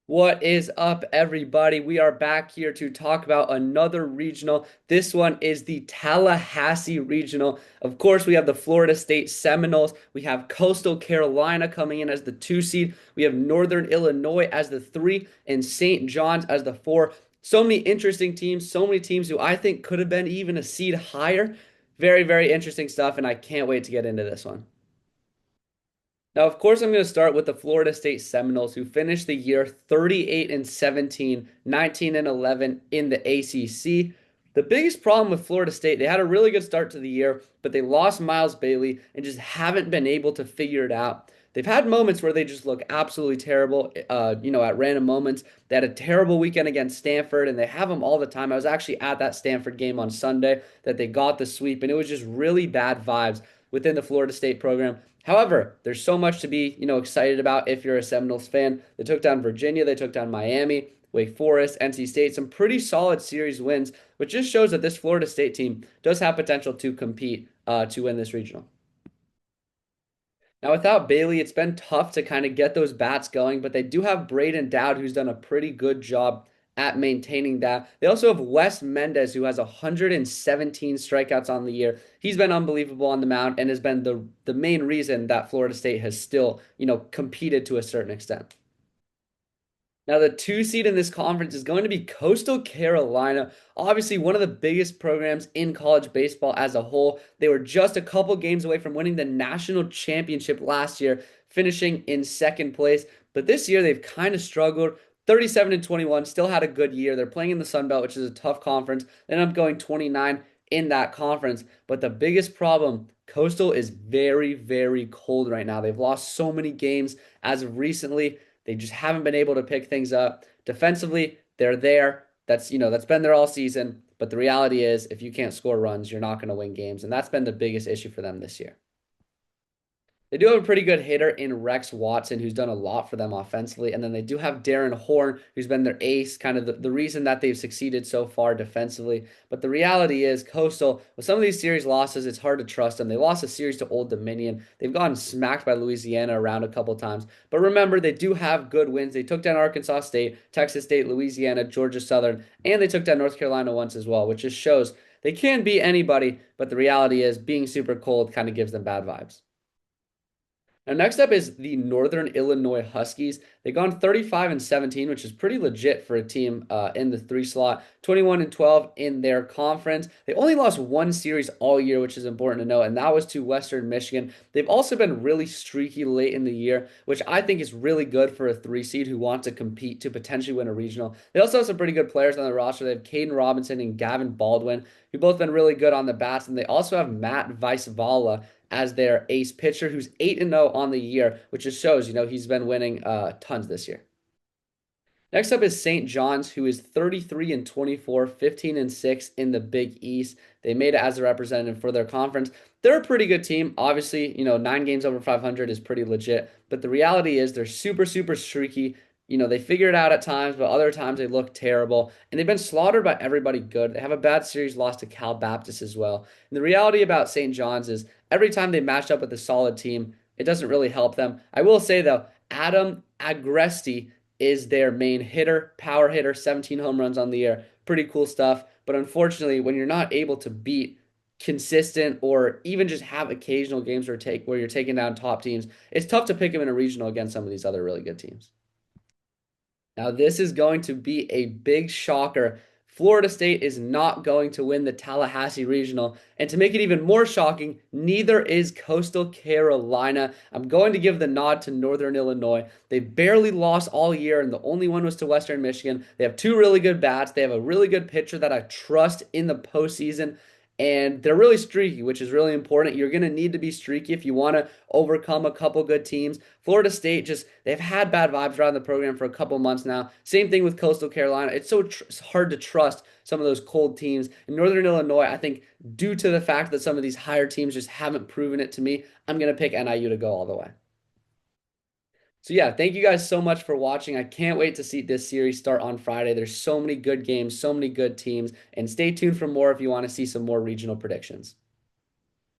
What is up, everybody? We are back here to talk about another regional. This one is the Tallahassee Regional. Of course, we have the Florida State Seminoles. We have Coastal Carolina coming in as the 2 seed. We have Northern Illinois as the 3, and St. John's as the 4. So many interesting teams, so many teams who I think could have been even a seed higher. Very, very interesting stuff, and I can't wait to get into this one. Now, of course, I'm going to start with the Florida State Seminoles, who finished the year 38 and 17, 19 and 11 in the ACC. The biggest problem with Florida State, they had a really good start to the year, but they lost Miles Bailey and just haven't been able to figure it out. They've had moments where they just look absolutely terrible, at random moments. They had a terrible weekend against Stanford, and they have them all the time. I was actually at that Stanford game on Sunday that they got the sweep, and it was just really bad vibes within the Florida State program. However, there's so much to be, excited about if you're a Seminoles fan. They took down Virginia, they took down Miami, Wake Forest, NC State, some pretty solid series wins, which just shows that this Florida State team does have potential to compete to win this regional. Now, without Bailey, it's been tough to kind of get those bats going, but they do have Braden Dowd, who's done a pretty good job at maintaining that. They also have Wes Mendez, who has 117 strikeouts on the year. He's been unbelievable on the mound and has been the main reason that Florida State has still, competed to a certain extent. Now, the 2 seed in this conference is going to be Coastal Carolina. Obviously, one of the biggest programs in college baseball as a whole. They were just a couple games away from winning the national championship last year, finishing in second place. But this year, they've kind of struggled. 37 and 21, still had a good year. They're playing in the Sun Belt, which is a tough conference. They end up going 29 in that conference. But the biggest problem, Coastal is very, very cold right now. They've lost so many games as of recently. They just haven't been able to pick things up. Defensively, they're there. That's been there all season. But the reality is, if you can't score runs, you're not going to win games. And that's been the biggest issue for them this year. They do have a pretty good hitter in Rex Watson, who's done a lot for them offensively. And then they do have Darren Horn, who's been their ace, kind of the reason that they've succeeded so far defensively. But the reality is, Coastal, with some of these series losses, it's hard to trust them. They lost a series to Old Dominion. They've gotten smacked by Louisiana around a couple times. But remember, they do have good wins. They took down Arkansas State, Texas State, Louisiana, Georgia Southern, and they took down North Carolina once as well, which just shows they can beat anybody. But the reality is, being super cold kind of gives them bad vibes. Now, next up is the Northern Illinois Huskies. They've gone 35 and 17, which is pretty legit for a team in the 3 slot. 21 and 12 in their conference. They only lost one series all year, which is important to note, and that was to Western Michigan. They've also been really streaky late in the year, which I think is really good for a 3 seed who wants to compete to potentially win a regional. They also have some pretty good players on the roster. They have Caden Robinson and Gavin Baldwin, who've both been really good on the bats, and they also have Matt Weisvala as their ace pitcher, who's 8-0 on the year, which just shows, he's been winning tons this year. Next up is St. John's, who is 33 and 24, 15 and 6 in the Big East. They made it as a representative for their conference. They're a pretty good team. Obviously, 9 games over 500 is pretty legit, but the reality is they're super, super streaky. They figure it out at times, but other times they look terrible. And they've been slaughtered by everybody good. They have a bad series loss to Cal Baptist as well. And the reality about St. John's is every time they match up with a solid team, it doesn't really help them. I will say, though, Adam Agresti is their main hitter, power hitter, 17 home runs on the year. Pretty cool stuff. But unfortunately, when you're not able to beat consistent or even just have occasional games where you're taking down top teams, it's tough to pick them in a regional against some of these other really good teams. Now, this is going to be a big shocker. Florida State is not going to win the Tallahassee Regional. And to make it even more shocking, neither is Coastal Carolina. I'm going to give the nod to Northern Illinois. They barely lost all year, and the only one was to Western Michigan. They have two really good bats. They have a really good pitcher that I trust in the postseason. And they're really streaky, which is really important. You're going to need to be streaky if you want to overcome a couple good teams. Florida State they've had bad vibes around the program for a couple months now. Same thing with Coastal Carolina. It's hard to trust some of those cold teams. In Northern Illinois, I think due to the fact that some of these higher teams just haven't proven it to me, I'm going to pick NIU to go all the way. So yeah, thank you guys so much for watching. I can't wait to see this series start on Friday. There's so many good games, so many good teams, and stay tuned for more if you want to see some more regional predictions.